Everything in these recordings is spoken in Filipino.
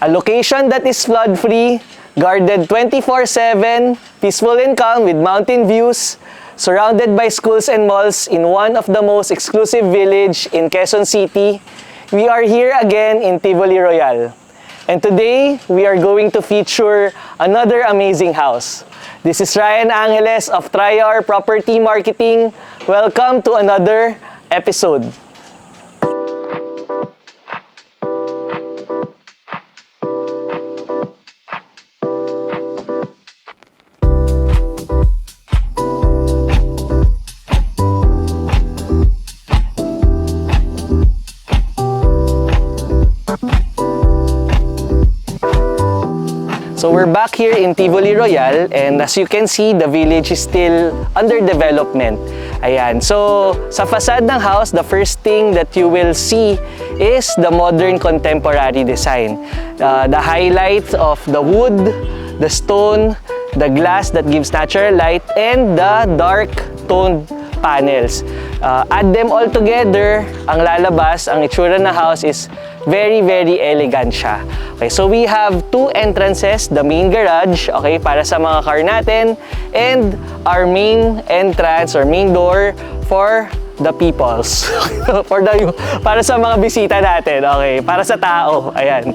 A location that is flood-free, guarded 24/7, peaceful and calm with mountain views, surrounded by schools and malls in one of the most exclusive village in Quezon City. We are here again in Tivoli Royal. And today, we are going to feature another amazing house. This is Ryan Angeles of Triar Property Marketing. Welcome to another episode. So we're back here in Tivoli Royal, and as you can see, the village is still under development. Ayan. So sa facade ng house, the first thing that you will see is the modern contemporary design. The highlights of the wood, the stone, the glass that gives natural light, and the dark toned panels. Add them all together, ang lalabas, ang itsura ng house is very, very elegant siya. Okay, so we have two entrances, the main garage, okay, para sa mga car natin, and our main entrance or main door for the peoples. Para sa mga bisita natin, okay, para sa tao, ayan.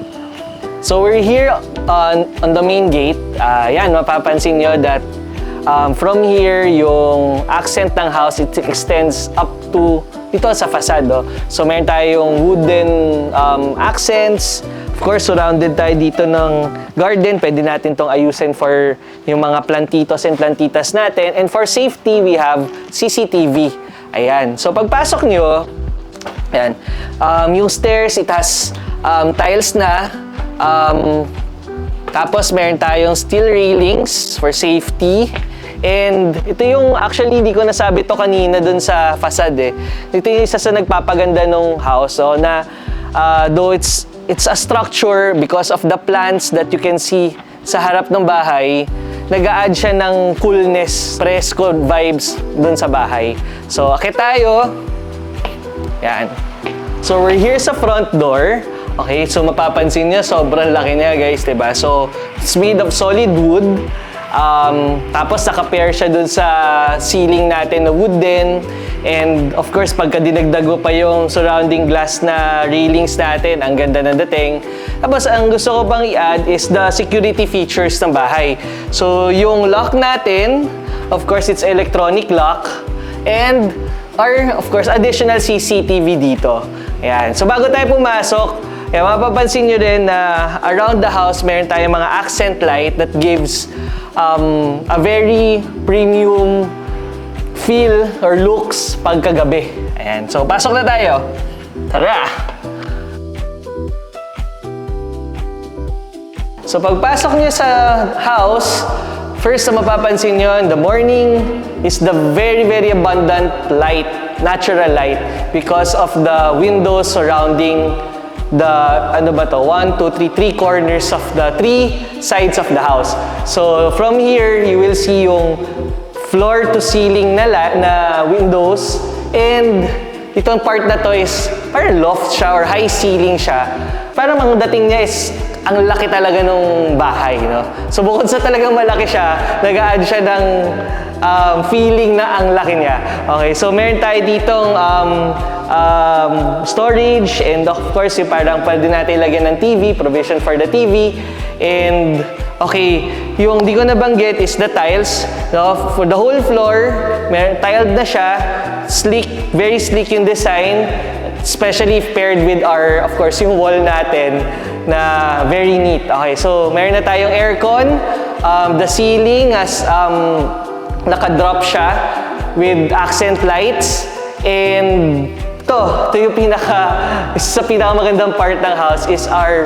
So we're here on the main gate. Ayan, mapapansin nyo that from here, yung accent ng house, it extends up to dito sa facade. So meron tayong wooden accents. Of course, surrounded tayo dito ng garden. Pwede natin tong ayusin for yung mga plantitos and plantitas natin. And for safety, we have CCTV. Ayan. So pagpasok nyo, ayan, yung stairs, it has tiles na. Tapos meron tayong steel railings for safety. And ito yung, actually, hindi ko nasabi to kanina dun sa facade eh. Ito yung isa sa nagpapaganda ng house, so, na though it's a structure because of the plants that you can see sa harap ng bahay, nag-a-add siya ng coolness, fresco vibes dun sa bahay. So, akit tayo. Yan. So, we're here sa front door. Okay, so mapapansin niyo, sobrang laki niya, guys, diba? So, it's made of solid wood. Tapos naka-pair siya dun sa ceiling natin na wooden, and of course pagka dinagdag mo pa yung surrounding glass na railings natin, ang ganda ng dating. Tapos ang gusto ko pang i-add is the security features ng bahay. So yung lock natin, of course it's electronic lock, and our of course additional CCTV dito. Ayan. So bago tayo pumasok, mapapansin nyo rin na around the house meron tayong mga accent light that gives a very premium feel or looks pagkagabi. Ayan. So, pasok na tayo. Tara! So, pagpasok nyo sa house, first na mapapansin nyo in the morning is the very, very abundant light, natural light, because of the windows surrounding the, ano ba to, 1, 2, 3 corners of the 3 sides of the house. So from here, you will see yung floor to ceiling na windows, and itong part na to is parang loft siya or high ceiling siya. Parang ang dating niya is ang laki talaga ng bahay, no? So bukod sa talagang malaki siya, nag-a-add siya ng feeling na ang laki niya. Okay, so meron tayo ditong storage, and of course yung parang pwede natin ilagyan ng TV, provision for the TV. And okay, yung di ko nabanggit is the tiles, no? For the whole floor, tiled na siya, sleek, very sleek yung design, especially paired with our, of course, yung wall natin na very neat. Okay, so meron na tayong aircon, the ceiling has naka-drop siya with accent lights, and ito yung isa sa pinakamagandang part ng house is our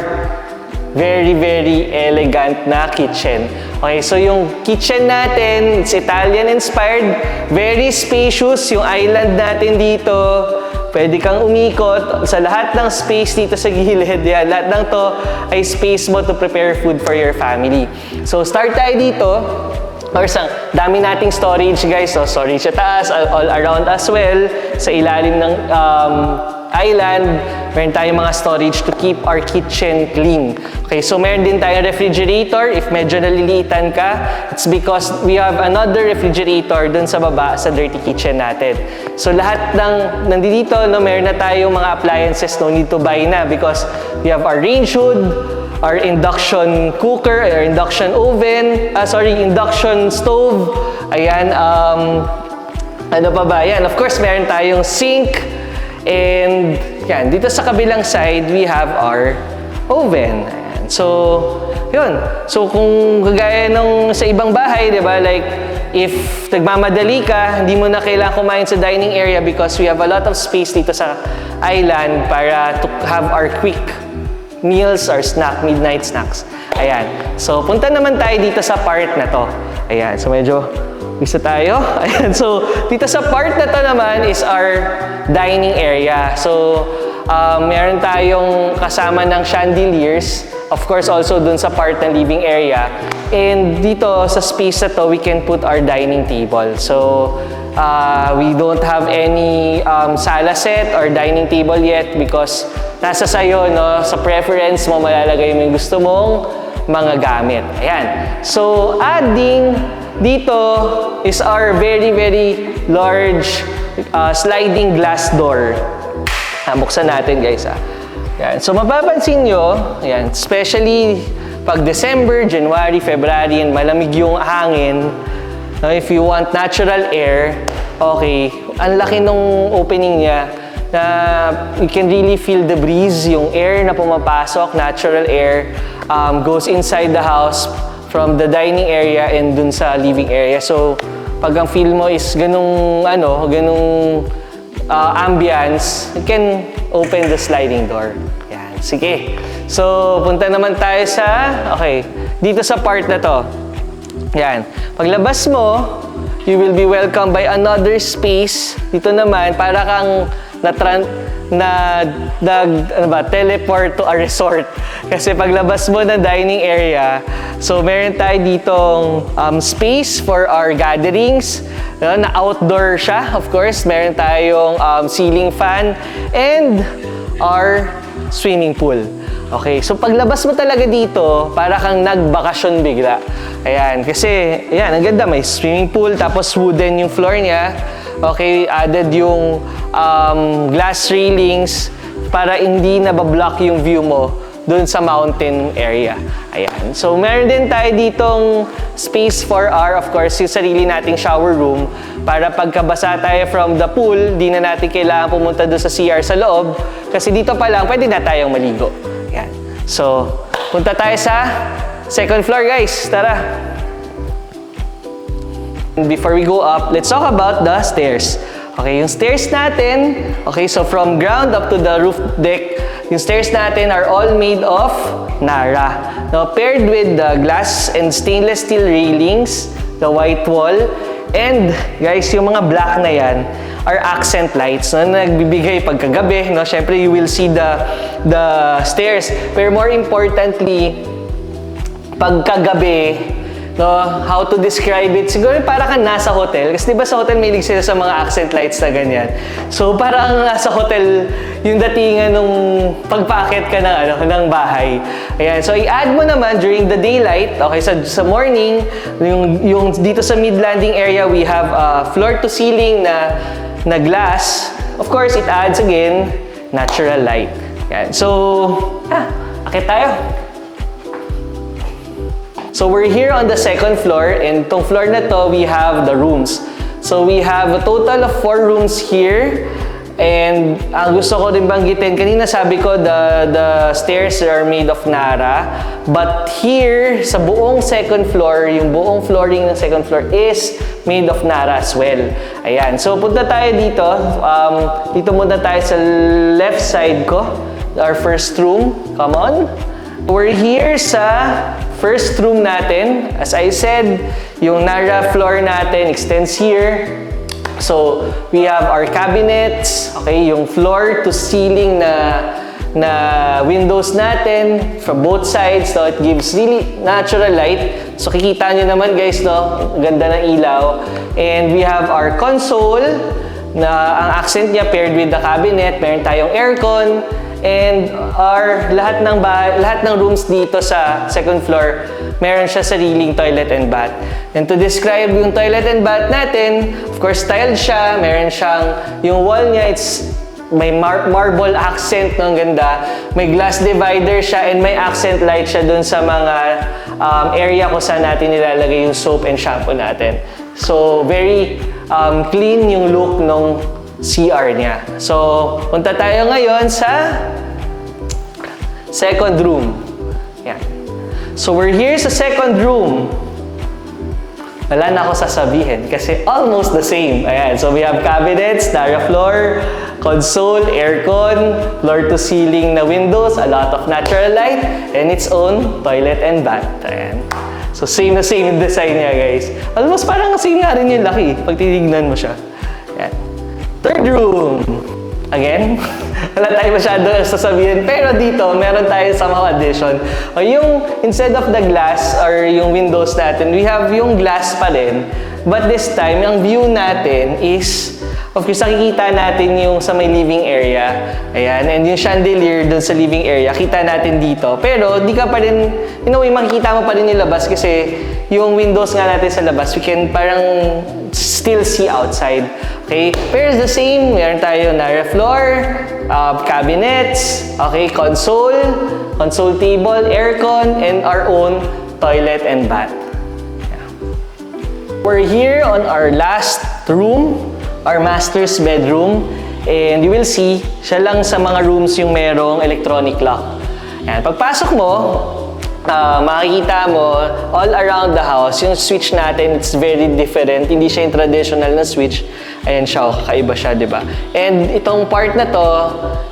very, very elegant na kitchen. Okay, so yung kitchen natin, it's Italian-inspired, very spacious, yung island natin dito. Pwede kang umikot sa lahat ng space dito sa gilid. Yan, lahat ng to ay space mo to prepare food for your family. So, start tayo dito. Dami nating storage, guys. So, storage sa taas, all around as well. Sa ilalim ng island. Meron tayong mga storage to keep our kitchen clean. Okay, so meron din tayong refrigerator. If medyo naliliitan ka, it's because we have another refrigerator dun sa baba sa dirty kitchen natin. So lahat ng nandito, no, meron na tayong mga appliances, no need to buy na because we have our range hood, our induction cooker, or induction oven, induction stove. Ayan, ano pa ba? Yan, of course, meron tayong sink. And yan, dito sa kabilang side, we have our oven. Ayan. So, yun. So, kung kagaya nung sa ibang bahay, di ba? Like, if nagmamadali ka, hindi mo na kailangan kumain sa dining area because we have a lot of space dito sa island para to have our quick meals or midnight snacks. Ayan. So, punta naman tayo dito sa part na to. Ayan. So, medyo isa tayo. Ayan. So, dito sa part na to naman is our dining area. So, meron tayong kasama ng chandeliers. Of course, also dun sa part ng living area. And dito sa space na to, we can put our dining table. So, we don't have any sala set or dining table yet because nasa sayo, no? Sa preference mo, malalagay mo yung gusto mong mga gamit. Ayan. So, adding dito is our very, very large sliding glass door. Buksan natin, guys. Ayan. So, mapapansin nyo, ayan, especially pag December, January, February, and malamig yung hangin, if you want natural air, okay, ang laki nung opening niya na you can really feel the breeze, yung air na pumapasok, natural air, goes inside the house from the dining area and dun sa living area. So, pag ang feel mo is ganung ambience, you can open the sliding door. Yan. Sige. So, punta naman tayo sa, dito sa part na to. Yan. Paglabas mo, you will be welcomed by another space. Dito naman, para kang teleport to a resort. Kasi paglabas mo ng dining area, so meron tayo ditong space for our gatherings, na outdoor siya, of course. Meron tayong ceiling fan and our swimming pool. Okay, so paglabas mo talaga dito, para kang nagbakasyon bigla. Ayan, kasi, ayan, ang ganda, may swimming pool, tapos wooden yung floor niya. Okay, added yung glass railings para hindi nabablock yung view mo dun sa mountain area. Ayan. So, meron din tayo ditong space for our, of course, yung sarili nating shower room para pagkabasa tayo from the pool, di na natin kailangan pumunta dun sa CR sa loob kasi dito pa lang, pwede na tayong maligo. Ayan. So, punta tayo sa second floor, guys. Tara! Before we go up, let's talk about the stairs. Okay, yung stairs natin, okay, so from ground up to the roof deck, yung stairs natin are all made of Nara. Now, paired with the glass and stainless steel railings, the white wall, and guys, yung mga black na yan are accent lights na nagbibigay pagkagabi, no? Syempre, you will see the stairs. Pero more importantly, pagkagabi, no, how to describe it? Siguro para kang nasa hotel. Kasi diba sa hotel may sila sa mga accent lights na ganyan. So parang nasa hotel yung datingan nung pagpakit ka ng bahay. Ayan. So i-add mo naman during the daylight. Okay, sa morning, yung dito sa mid-landing area, we have floor to ceiling na glass. Of course, it adds again natural light. Ayan. So, akit tayo. So we're here on the second floor, and tong floor na to, we have the rooms. So we have a total of 4 rooms here. And ang gusto ko din banggitin, kanina sabi ko the stairs are made of Nara. But here, sa buong second floor, yung buong flooring ng second floor is made of Nara as well. Ayan. So punta tayo dito. Dito muna tayo sa left side ko. Our first room. Come on. We're here sa first room natin. As I said, yung Nara floor natin extends here. So, we have our cabinets, okay, yung floor to ceiling na windows natin from both sides, so it gives really natural light. So, kikita nyo naman guys, no, ganda ng ilaw. And we have our console na ang accent niya paired with the cabinet. Meron tayong aircon, and lahat ng rooms dito sa second floor, meron siya sariling toilet and bath. And to describe yung toilet and bath natin, of course, tiled siya. Meron siyang, yung wall niya, may marble accent, no? Ang ganda. May glass divider siya, and may accent light siya dun sa mga area kung saan natin nilalagay yung soap and shampoo natin. So, very clean yung look ng CR niya. So, punta tayo ngayon sa second room. Yan. So, we're here sa second room. Wala na ako sasabihin kasi almost the same. Ayan. So, we have cabinets, Dara floor, console, aircon, floor-to-ceiling na windows, a lot of natural light, and its own toilet and bath. Ayan. So, same na same yung design niya, guys. Almost parang same nga rin yung laki pag tinignan mo siya. Ayan. Third room. Again, wala tayo masyado sasabihin. Pero dito, meron tayo somehow addition. O yung, instead of the glass or yung windows natin, we have yung glass pa rin. But this time, yung view natin is, of course, nakikita natin yung sa may living area. Ayan, and yung chandelier dun sa living area, kita natin dito. Pero, di ka pa rin, in a way, makikita mo pa rin yung labas kasi yung windows nga natin sa labas, we can parang still see outside. Okay? Pero it's the same. Meron tayo Nara floor, cabinets, okay, console table, aircon, and our own toilet and bath. Yeah. We're here on our last room, our master's bedroom, and you will see, siya lang sa mga rooms yung merong electronic lock. Yan. Pagpasok mo, makikita mo all around the house, yung switch natin, it's very different. Hindi siya yung traditional na switch. Ayan siya, kakaiba siya, di ba? And itong part na to,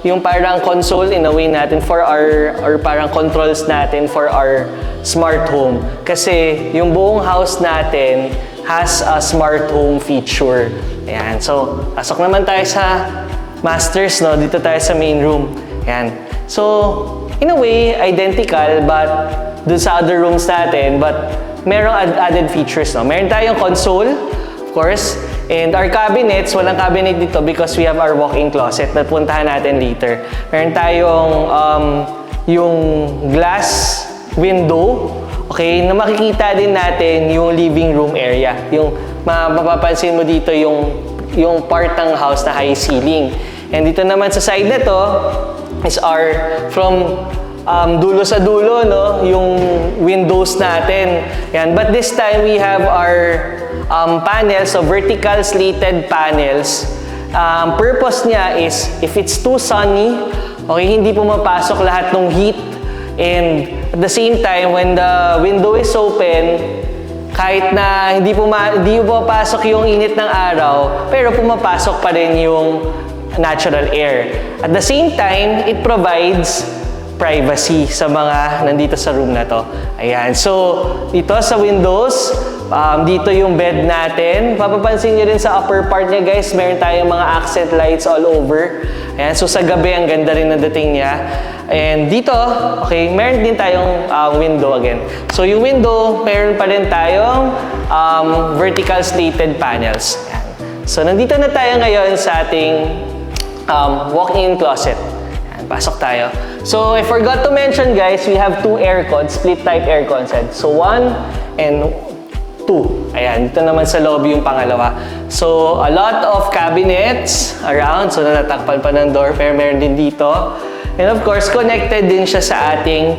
yung parang console in a way natin for or parang controls natin for our smart home. Kasi yung buong house natin has a smart home feature. Ayan, so pasok naman tayo sa masters, no? Dito tayo sa main room. Ayan. So, in a way, identical, but dun sa other rooms natin, but merong added features, no? Meron tayong console, of course, and our cabinets, walang cabinet dito because we have our walk-in closet na puntahan natin later. Meron tayong yung glass window, okay, na makikita din natin yung living room area. Yung mapapansin mo dito yung part ng house na high ceiling. And dito naman sa side na to is our from dulo sa dulo, no, yung windows natin. Yan. But this time we have our panels, so vertical slated panels. Purpose niya is if it's too sunny, okay, hindi pumapasok lahat ng heat, and at the same time when the window is open, kahit na hindi pumapasok yung init ng araw, pero pumapasok pa rin yung natural air. At the same time, it provides privacy sa mga nandito sa room na to. Ayan. So, dito sa windows, dito yung bed natin. Papapansin nyo rin sa upper part niya, guys, meron tayong mga accent lights all over. Ayan. So, sa gabi, ang ganda rin ng dating niya. And dito, okay, meron din tayong window again. So, yung window, meron pa rin tayong vertical slated panels. Ayan. So, nandito na tayo ngayon sa ating walk-in closet. Ayan, pasok tayo. So, I forgot to mention, guys, we have two aircons, split type aircons. So, 1 and 2. Ayan, dito naman sa lobby yung pangalawa. So, a lot of cabinets around. So, natatakpan pa ng door, pero meron din dito. And of course, connected din siya sa ating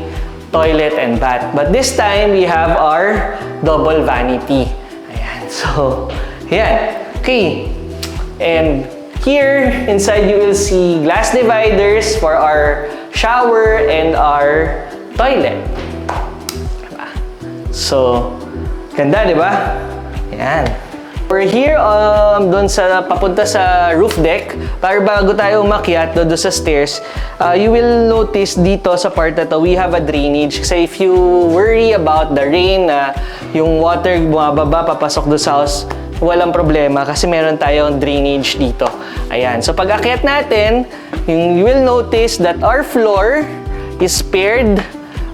toilet and bath. But this time, we have our double vanity. Ayan, so, ayan. Okay. And here, inside you will see glass dividers for our shower and our toilet. Diba? So, ganda, di ba? Ayan. We're here doon sa papunta sa roof deck. Pero bago tayo umakyat doon sa stairs, you will notice dito sa part na to, we have a drainage. Kasi if you worry about the rain, yung water bumababa, papasok doon sa house, walang problema kasi meron tayong drainage dito. Ayan. So pag akyat natin, you will notice that our floor is paired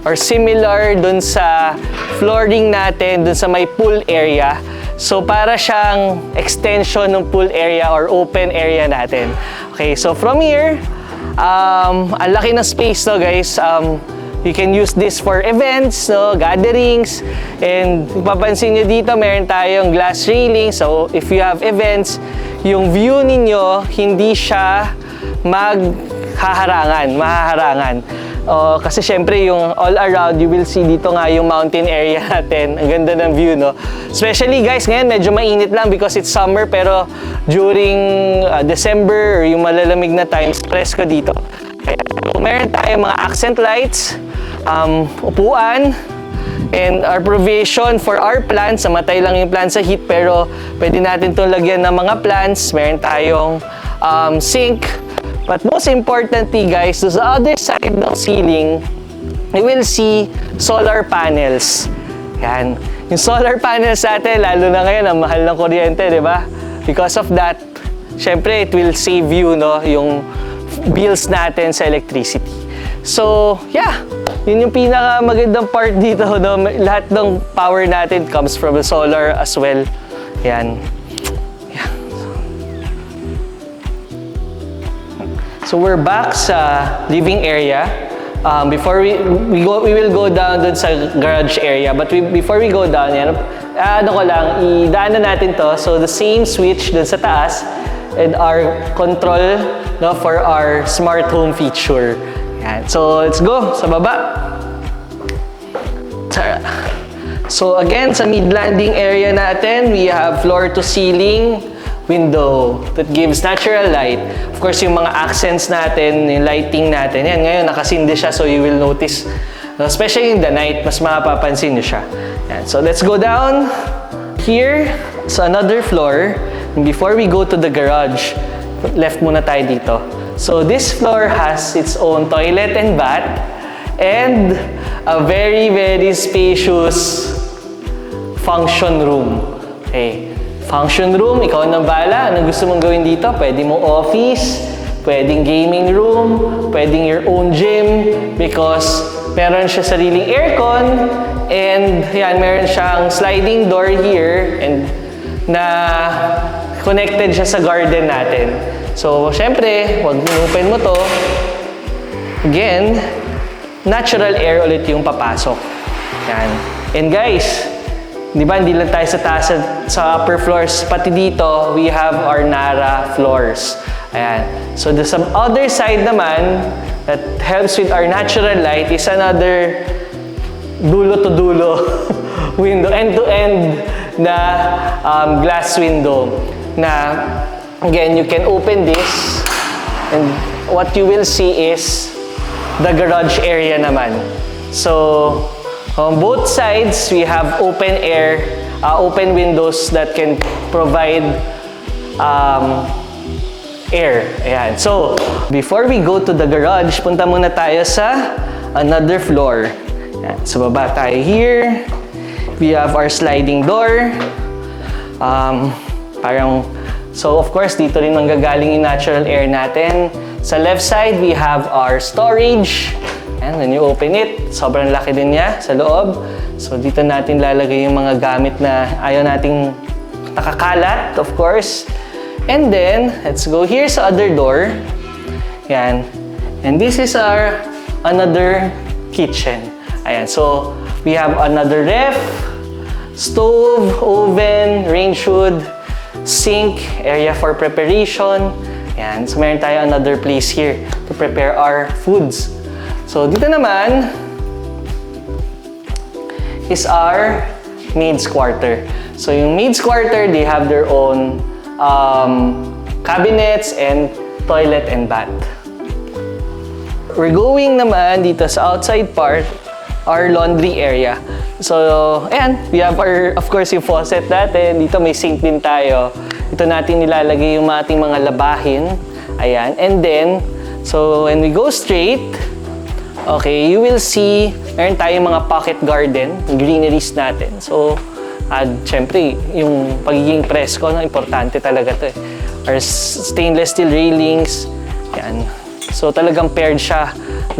or similar dun sa flooring natin, dun sa may pool area. So para siyang extension ng pool area or open area natin. Okay, so from here, ang laki ng space, no, guys. You can use this for events, no, gatherings, and mapapansin nyo dito, meron tayong glass railing. So if you have events, yung view ninyo, hindi siya mahaharangan. Kasi syempre yung all around, you will see dito nga yung mountain area natin. Ang ganda ng view, no? Especially guys, ngayon medyo mainit lang because it's summer, pero during December or yung malalamig na times, presko dito. Kaya, meron tayong mga accent lights, upuan, and our provision for our plants. Namatay lang yung plants sa heat, pero pwede natin itong lagyan ng mga plants. Meron tayong sink. But most importantly, guys, to the other side ng ceiling, you will see solar panels. Yan. Yung solar panels natin, lalo na ngayon, ang mahal ng kuryente, di ba? Because of that, syempre, it will save you, no, yung bills natin sa electricity. So, yeah, yun yung pinakamagandang part dito, no? Lahat ng power natin comes from the solar as well. Yan. So we're back sa living area. Before we will go down dun sa garage area. But before we go down, yan, idaanan natin to. So the same switch dun sa taas and our control, no, for our smart home feature. Yan. So let's go sa baba. So again, sa mid-landing area natin, we have floor-to-ceiling window that gives natural light. Of course, yung mga accents natin, yung lighting natin, yan, ngayon nakasindi siya, so you will notice, especially in the night, mas mapapansin nyo siya. Yan. So let's go down here sa another floor. And before we go to the garage, left muna tayo dito. So this floor has its own toilet and bath, and a very, very spacious function room. Okay. Function room, ikaw nang bahala. Anong gusto mong gawin dito? Pwede mo office, pwedeng gaming room, pwedeng your own gym, because meron siya sariling aircon, and yan, meron siyang sliding door here, and na connected siya sa garden natin. So, syempre, wag open mo to. Again, natural air ulit yung papasok. Yan. And guys, di ba, hindi lang tayo sa taas, sa upper floors, pati dito, we have our Nara floors. Ayan. So, the other side naman, that helps with our natural light is another dulo-to-dulo window, end-to-end na glass window. Na, again, you can open this, and what you will see is the garage area naman. So, on both sides, we have open air, open windows that can provide air. Ayan. So, before we go to the garage, punta muna tayo sa another floor. Ayan. So, baba tayo here. We have our sliding door. So, of course, dito rin manggagaling yung natural air natin. Sa left side, we have our storage. And when you open it, sobrang laki din niya sa loob. So, dito natin lalagay yung mga gamit na ayaw nating nakakalat, of course. And then, let's go here sa other door. Yan. And this is our another kitchen. Ayan. So, we have another ref, stove, oven, range hood, sink, area for preparation. Yan. So, meron tayo another place here to prepare our foods. So, dito naman is our maid's quarter. So, yung maid's quarter, they have their own cabinets and toilet and bath. We're going naman dito sa outside part, our laundry area. So, ayan, we have our, of course, yung faucet natin. Dito may sink din tayo. Ito natin nilalagay yung ating mga labahin. Ayan. And then, so when we go straight, okay, you will see, meron tayong mga pocket garden, greeneries natin. So, syempre, yung pagiging presko, no, importante talaga to eh. Our stainless steel railings, yan. So, talagang paired siya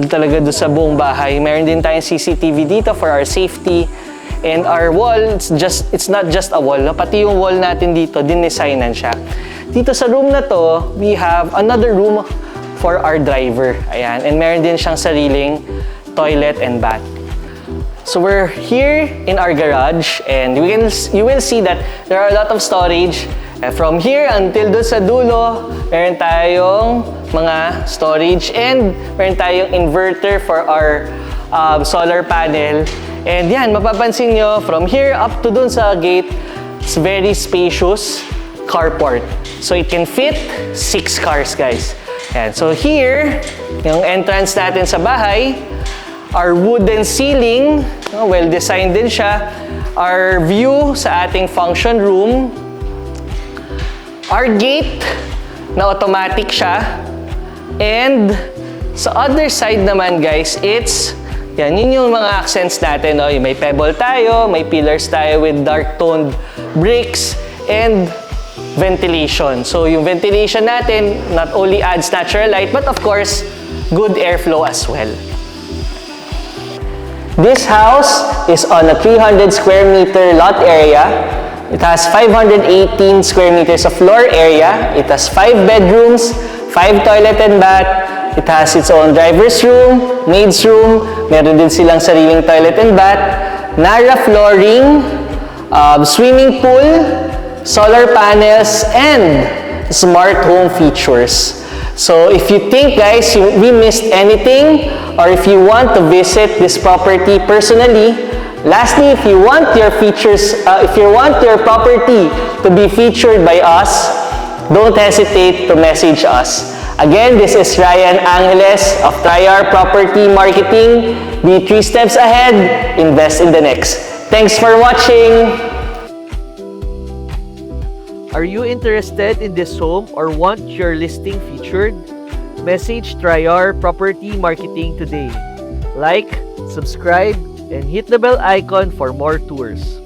talaga doon sa buong bahay. Meron din tayong CCTV dito for our safety. And our wall, it's not just a wall, no? Pati yung wall natin dito, dinesignan siya. Dito sa room na to, we have another room for our driver. Ayan. And meron din siyang sariling toilet and bath. So we're here in our garage and you will see that there are a lot of storage. And from here until doon sa dulo, meron tayong mga storage and meron tayong inverter for our solar panel. And yan, mapapansin nyo, from here up to doon sa gate, it's very spacious carport. So it can fit 6 cars, guys. And so here, yung entrance natin sa bahay, our wooden ceiling, well-designed din siya. Our view sa ating function room. Our gate, na automatic siya. And sa other side naman, guys, yun yung mga accents natin. No? May pebble tayo, may pillars tayo with dark-toned bricks, and ventilation. So yung ventilation natin not only adds natural light, but of course, good airflow as well. This house is on a 300 square meter lot area. It has 518 square meters of floor area. It has 5 bedrooms, 5 toilet and bath. It has its own driver's room, maid's room. Meron din silang sariling toilet and bath. Nara flooring, swimming pool, solar panels, and smart home features. So if you think, guys, we missed anything, or if you want to visit this property personally, lastly, if you want your property to be featured by us, don't hesitate to message us. Again, this is Ryan Angeles of Triar Property Marketing. Be 3 steps ahead, invest in the next. Thanks for watching! Are you interested in this home or want your listing featured? Message Triar Property Marketing today. Like, subscribe, and hit the bell icon for more tours.